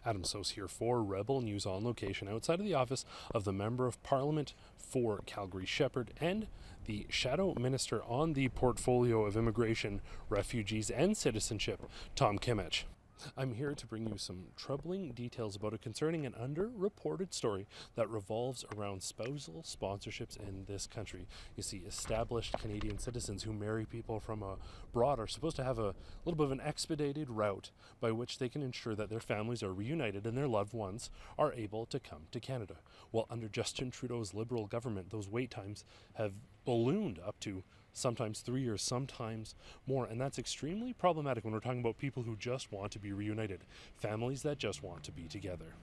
Adam Sos here for Rebel News on location outside of the office of the Member of Parliament for Calgary Shepherd and the Shadow Minister on the portfolio of immigration, refugees, and citizenship, Tom Kimmich. I'm here to bring you some troubling details about a concerning and underreported story that revolves around spousal sponsorships in this country. You see, established Canadian citizens who marry people from abroad are supposed to have a little bit of an expedited route by which they can ensure that their families are reunited and their loved ones are able to come to Canada. Well, under Justin Trudeau's Liberal government, those wait times have ballooned up to sometimes 3 years, sometimes more. And that's extremely problematic when we're talking about people who just want to be reunited, families that just want to be together.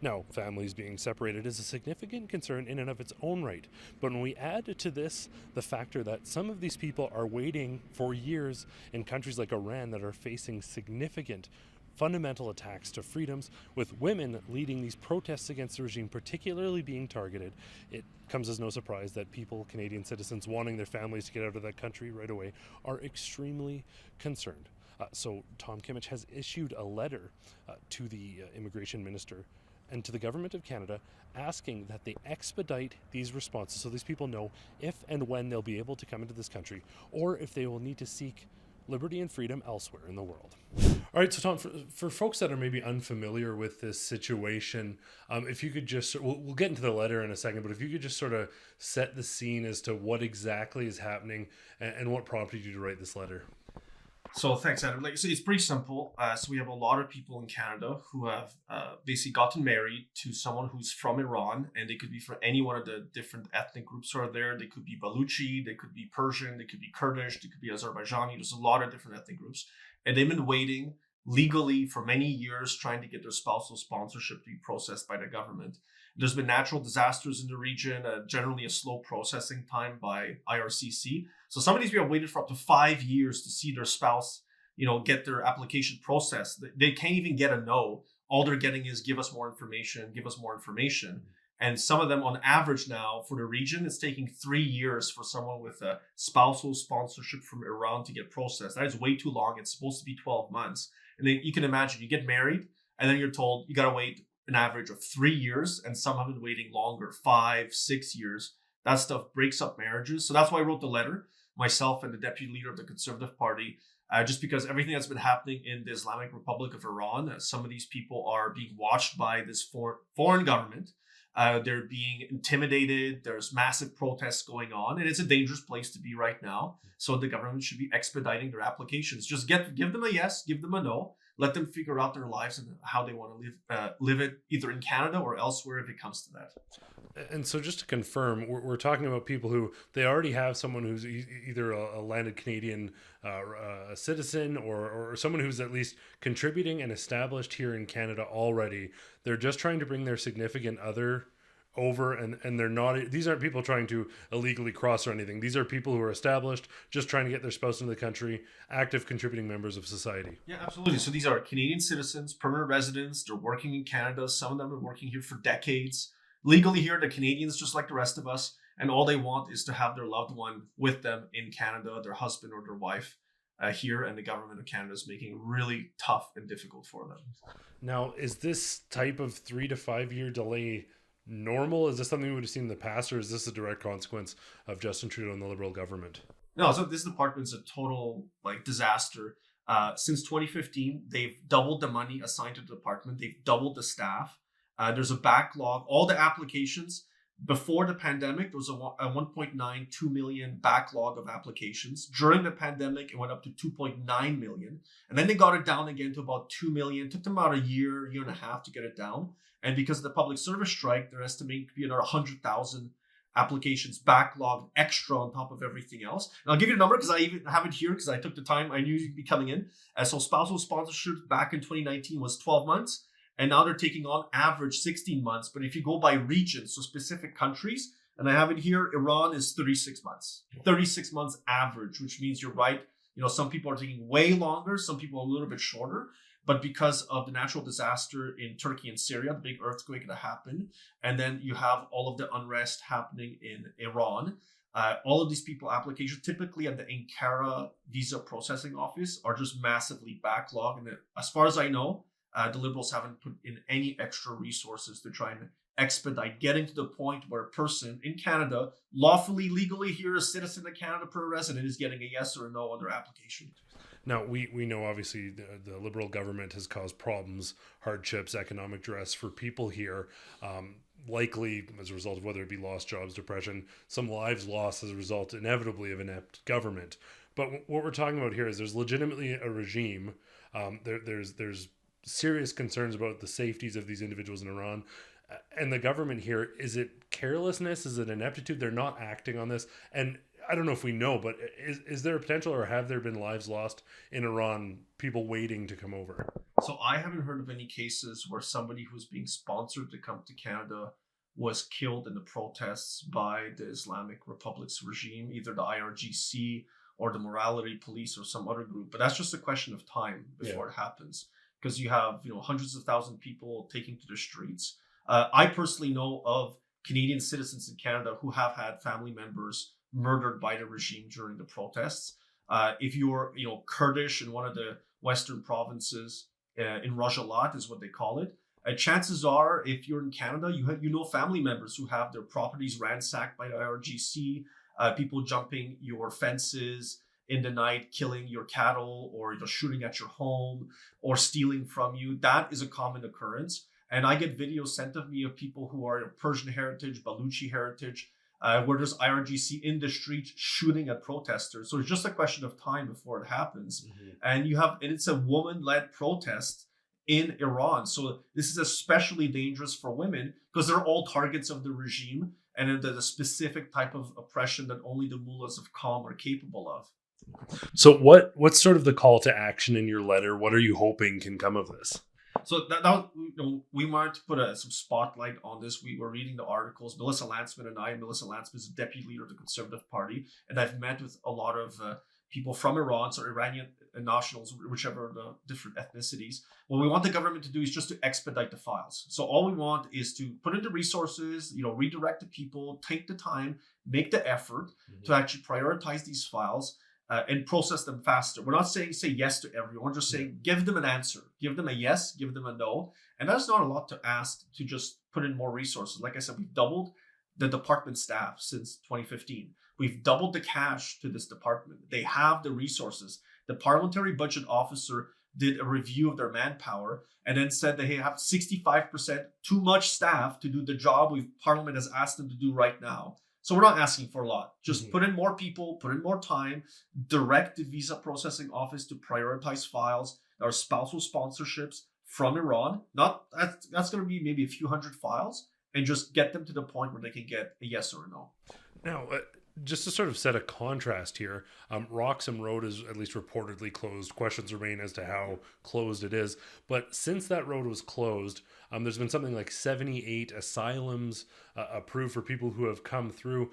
Now, families being separated is a significant concern in and of its own right. But when we add to this the factor that some of these people are waiting for years in countries like Iran that are facing significant fundamental attacks to freedoms, with women leading these protests against the regime particularly being targeted, it comes as no surprise that people, Canadian citizens wanting their families to get out of that country right away, are extremely concerned. So Tom Kimmich has issued a letter to the immigration minister and to the government of Canada asking that they expedite these responses so these people know if and when they'll be able to come into this country, or if they will need to seek liberty and freedom elsewhere in the world. All right, so Tom, for folks that are maybe unfamiliar with this situation, if you could just, we'll get into the letter in a second, but if you could just sort of set the scene as to what exactly is happening and what prompted you to write this letter. So thanks, Adam. Like, so it's pretty simple. So we have a lot of people in Canada who have basically gotten married to someone who's from Iran, and they could be from any one of the different ethnic groups who are there. They could be Baluchi, they could be Persian, they could be Kurdish, they could be Azerbaijani. There's a lot of different ethnic groups, and they've been waiting legally for many years trying to get their spousal sponsorship to be processed by the government. There's been natural disasters in the region, generally a slow processing time by IRCC. So some of these people have waited for up to 5 years to see their spouse, get their application processed. They can't even get a no. All they're getting is give us more information, give us more information. And some of them on average now for the region, it's taking 3 years for someone with a spousal sponsorship from Iran to get processed. That is way too long. It's supposed to be 12 months. And then you can imagine you get married and then you're told you got to wait an average of 3 years, and some have been waiting longer, 5, 6 years. That stuff breaks up marriages. So that's why I wrote the letter, myself and the deputy leader of the Conservative Party, just because everything that's been happening in the Islamic Republic of Iran, some of these people are being watched by this foreign government. They're being intimidated. There's massive protests going on, and it's a dangerous place to be right now. So the government should be expediting their applications. Just give them a yes, give them a no. Let them figure out their lives and how they want to live it, either in Canada or elsewhere if it comes to that. And so just to confirm, we're talking about people who they already have someone who's either a landed Canadian citizen or someone who's at least contributing and established here in Canada already. They're just trying to bring their significant other over, and they're not, these aren't people trying to illegally cross or anything. These are people who are established, just trying to get their spouse into the country, active contributing members of society. Yeah, absolutely. So these are Canadian citizens, permanent residents. They're working in Canada. Some of them are working here for decades. Legally here, they're Canadians just like the rest of us. And all they want is to have their loved one with them in Canada, their husband or their wife here. And the government of Canada is making it really tough and difficult for them. Now, is this type of 3 to 5 year delay normal? Is this something we would have seen in the past, or is this a direct consequence of Justin Trudeau and the Liberal government? No, so this department's a total disaster. Since 2015, they've doubled the money assigned to the department. They've doubled the staff. There's a backlog. All the applications before the pandemic, there was a 1.92 million backlog of applications. During the pandemic, it went up to 2.9 million. And then they got it down again to about 2 million. It took them about a year and a half to get it down. And because of the public service strike, they're estimating to be another 100,000 applications backlog extra on top of everything else. And I'll give you a number because I even have it here because I took the time. I knew you'd be coming in. So spousal sponsorship back in 2019 was 12 months. And now they're taking on average 16 months. But if you go by region, so specific countries, and I have it here, Iran is 36 months. 36 months average, which means you're right. Some people are taking way longer. Some people are a little bit shorter. But because of the natural disaster in Turkey and Syria, the big earthquake that happened, and then you have all of the unrest happening in Iran, all of these people applications typically at the Ankara visa processing office are just massively backlogged. And as far as I know, the Liberals haven't put in any extra resources to try and expedite getting to the point where a person in Canada, lawfully, legally here, a citizen of Canada per resident, is getting a yes or a no on their application. Now, we know obviously the Liberal government has caused problems, hardships, economic duress for people here, likely as a result of whether it be lost jobs, depression, some lives lost as a result inevitably of inept government. But what we're talking about here is there's legitimately a regime. There's serious concerns about the safeties of these individuals in Iran. And the government here, is it carelessness? Is it ineptitude? They're not acting on this. And I don't know if we know, but is there a potential, or have there been lives lost in Iran, people waiting to come over? So I haven't heard of any cases where somebody who's being sponsored to come to Canada was killed in the protests by the Islamic Republic's regime, either the IRGC or the morality police or some other group. But that's just a question of time before it happens, because you have hundreds of thousands of people taking to the streets. I personally know of Canadian citizens in Canada who have had family members murdered by the regime during the protests. If you're, Kurdish in one of the Western provinces, in Rajalat is what they call it. Chances are, if you're in Canada, you know family members who have their properties ransacked by the IRGC, people jumping your fences in the night, killing your cattle, or just shooting at your home, or stealing from you. That is a common occurrence. And I get videos sent of me of people who are Persian heritage, Baluchi heritage, where there's IRGC in the street shooting at protesters. So it's just a question of time before it happens. Mm-hmm. And it's a woman-led protest in Iran. So this is especially dangerous for women because they're all targets of the regime and the specific type of oppression that only the mullahs of Qom are capable of. So what's sort of the call to action in your letter? What are you hoping can come of this? So we wanted to put some spotlight on this. We were reading the articles. Melissa Lantsman is the deputy leader of the Conservative Party, and I've met with a lot of people from Iran, so Iranian nationals, whichever the different ethnicities. What we want the government to do is just to expedite the files. So all we want is to put in the resources, redirect the people, take the time, make the effort to actually prioritize these files. And process them faster. We're not saying say yes to everyone. We're just saying give them an answer. Give them a yes, give them a no. And that's not a lot to ask to just put in more resources. Like I said, we've doubled the department staff since 2015. We've doubled the cash to this department. They have the resources. The parliamentary budget officer did a review of their manpower and then said they have 65% too much staff to do the job Parliament has asked them to do right now. So we're not asking for a lot. Just put in more people, put in more time, direct the visa processing office to prioritize files that are spousal sponsorships from Iran. That's going to be maybe a few hundred files, and just get them to the point where they can get a yes or a no. Now, just to sort of set a contrast here, Roxham Road is at least reportedly closed. Questions remain as to how closed it is. But since that road was closed, there's been something like 78 asylums approved for people who have come through.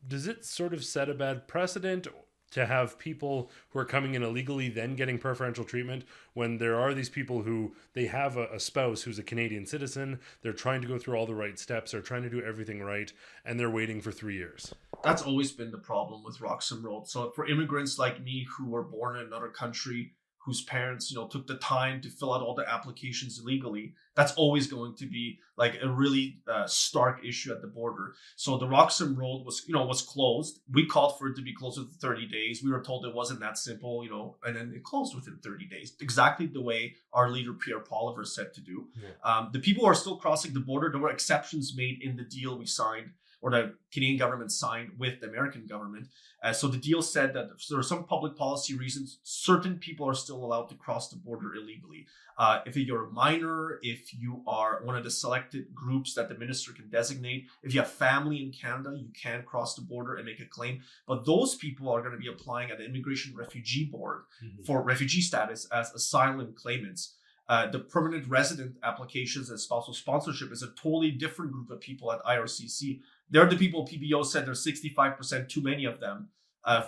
Does it sort of set a bad precedent to have people who are coming in illegally then getting preferential treatment when there are these people who they have a spouse who's a Canadian citizen, they're trying to go through all the right steps, they're trying to do everything right, and they're waiting for 3 years? That's always been the problem with Roxham Road. So for immigrants like me who were born in another country, whose parents, took the time to fill out all the applications illegally, that's always going to be like a really stark issue at the border. So the Roxham Road was closed. We called for it to be closed within 30 days. We were told it wasn't that simple, and then it closed within 30 days, exactly the way our leader Pierre Poilievre said to do. Yeah. The people who are still crossing the border, there were exceptions made in the deal we signed, or the Canadian government signed with the American government. So the deal said that there are some public policy reasons, certain people are still allowed to cross the border illegally. If you're a minor, if you are one of the selected groups that the minister can designate, if you have family in Canada, you can cross the border and make a claim. But those people are going to be applying at the Immigration Refugee Board for refugee status as asylum claimants. The permanent resident applications and spousal sponsorship is a totally different group of people at IRCC. They're the people PBO said there's 65% too many of them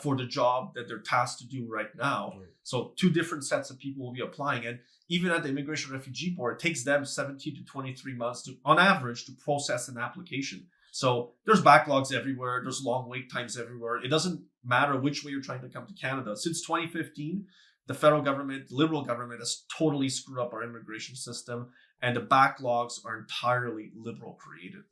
for the job that they're tasked to do right now. Right. So two different sets of people will be applying. And even at the Immigration Refugee Board, it takes them 17 to 23 months on average to process an application. So there's backlogs everywhere. There's long wait times everywhere. It doesn't matter which way you're trying to come to Canada. Since 2015, the federal government, the Liberal government, has totally screwed up our immigration system, and the backlogs are entirely Liberal created.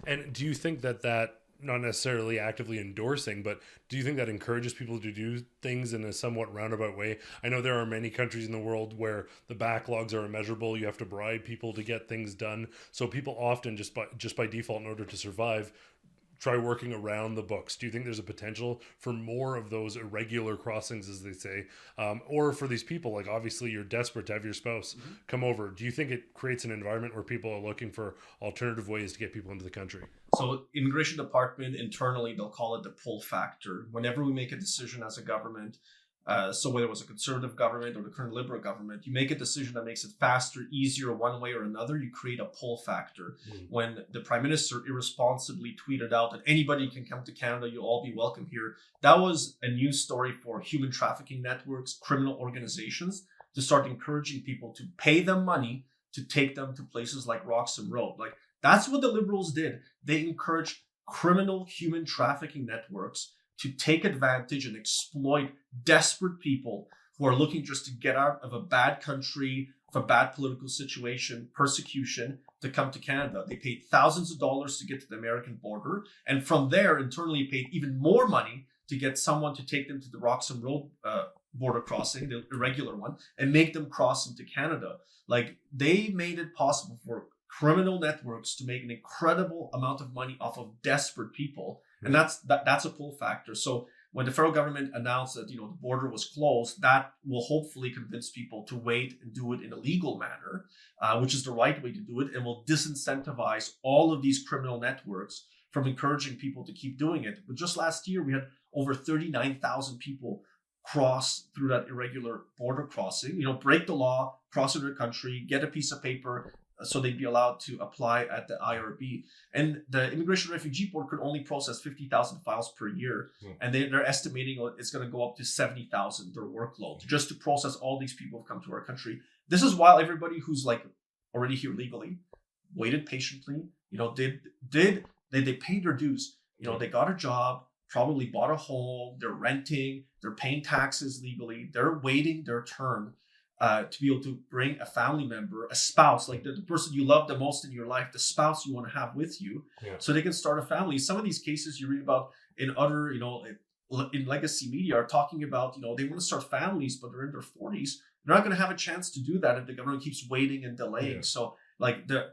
And do you think that not necessarily actively endorsing, but do you think that encourages people to do things in a somewhat roundabout way? I know there are many countries in the world where the backlogs are immeasurable. You have to bribe people to get things done. So people often just by default, in order to survive, try working around the books. Do you think there's a potential for more of those irregular crossings, as they say, or for these people? Like, obviously you're desperate to have your spouse come over. Do you think it creates an environment where people are looking for alternative ways to get people into the country? So immigration department internally, they'll call it the pull factor. Whenever we make a decision as a government, so whether it was a conservative government or the current Liberal government, you make a decision that makes it faster, easier one way or another, you create a pull factor. When the Prime Minister irresponsibly tweeted out that anybody can come to Canada, you'll all be welcome here, that was a news story for human trafficking networks, criminal organizations, to start encouraging people to pay them money to take them to places like Roxham Road. Like, that's what the Liberals did. They encouraged criminal human trafficking networks to take advantage and exploit desperate people who are looking just to get out of a bad country, of a bad political situation, persecution, to come to Canada. They paid thousands of dollars to get to the American border, and from there, internally paid even more money to get someone to take them to the Roxham Road border crossing, the irregular one, and make them cross into Canada. Like, they made it possible for criminal networks to make an incredible amount of money off of desperate people. And that's a pull factor. So when the federal government announced that, the border was closed, that will hopefully convince people to wait and do it in a legal manner, which is the right way to do it, and will disincentivize all of these criminal networks from encouraging people to keep doing it. But just last year, we had over 39,000 people cross through that irregular border crossing, break the law, cross into the country, get a piece of paper, so they'd be allowed to apply at the IRB. And the Immigration Refugee Board could only process 50,000 files per year. And they're estimating it's going to go up to 70,000, their workload, just to process all these people who've come to our country. This is while everybody who's already here legally waited patiently, they paid their dues. They got a job, probably bought a home, they're renting, they're paying taxes legally, they're waiting their turn. To be able to bring a family member, a spouse, like the person you love the most in your life, the spouse you want to have with you, so they can start a family. Some of these cases you read about in other, in legacy media are talking about, they want to start families, but they're in their 40s. They're not going to have a chance to do that if the government keeps waiting and delaying. So, like, the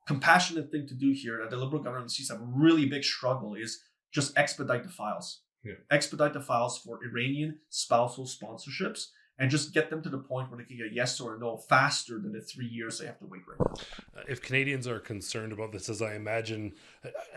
compassionate thing to do here that the Liberal government sees a really big struggle is just expedite the files. Expedite the files for Iranian spousal sponsorships, and just get them to the point where they can get a yes or a no faster than the 3 years they have to wait right now. If Canadians are concerned about this, as I imagine,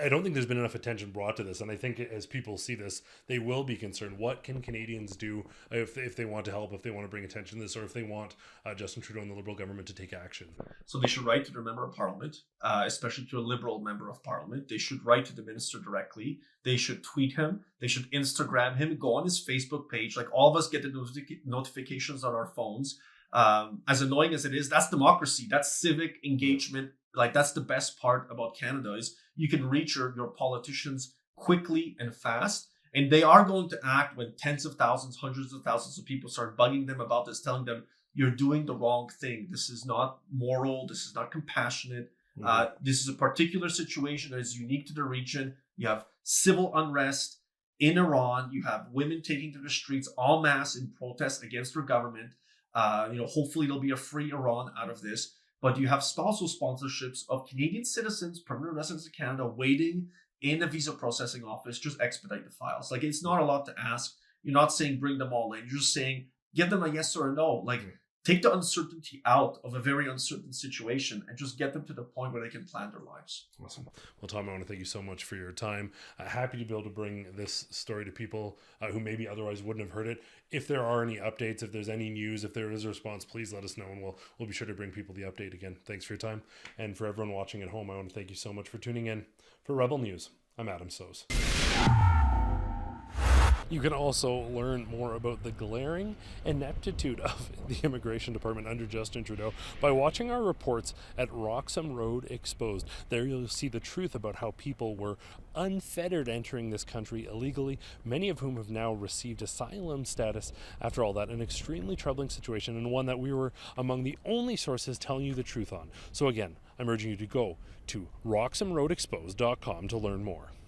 I don't think there's been enough attention brought to this. And I think as people see this, they will be concerned. What can Canadians do if they want to help, if they want to bring attention to this, or if they want Justin Trudeau and the Liberal government to take action? So they should write to their member of parliament, especially to a Liberal member of parliament. They should write to the minister directly. They should tweet him. They should Instagram him, go on his Facebook page. Like, all of us get the notifications on our phones. As annoying as it is, that's democracy. That's civic engagement. Like, that's the best part about Canada, is you can reach your politicians quickly and fast. And they are going to act when tens of thousands, hundreds of thousands of people start bugging them about this, telling them, you're doing the wrong thing. This is not moral. This is not compassionate. This is a particular situation that is unique to the region. You have civil unrest in Iran. You have women taking to the streets en masse in protest against their government. Hopefully there'll be a free Iran out of this. But you have spousal sponsorships of Canadian citizens, permanent residents of Canada, waiting in a visa processing office. Just expedite the files. Like, it's not a lot to ask. You're not saying bring them all in. You're just saying give them a yes or a no. Like, take the uncertainty out of a very uncertain situation and just get them to the point where they can plan their lives. Awesome. Well, Tom, I want to thank you so much for your time. Happy to be able to bring this story to people who maybe otherwise wouldn't have heard it. If there are any updates, if there's any news, if there is a response, please let us know, and we'll be sure to bring people the update again. Thanks for your time. And for everyone watching at home, I want to thank you so much for tuning in. For Rebel News, I'm Adam Soos. You can also learn more about the glaring ineptitude of the immigration department under Justin Trudeau by watching our reports at Roxham Road Exposed. There you'll see the truth about how people were unfettered entering this country illegally, many of whom have now received asylum status. After all that, an extremely troubling situation, and one that we were among the only sources telling you the truth on. So again, I'm urging you to go to roxhamroadexposed.com to learn more.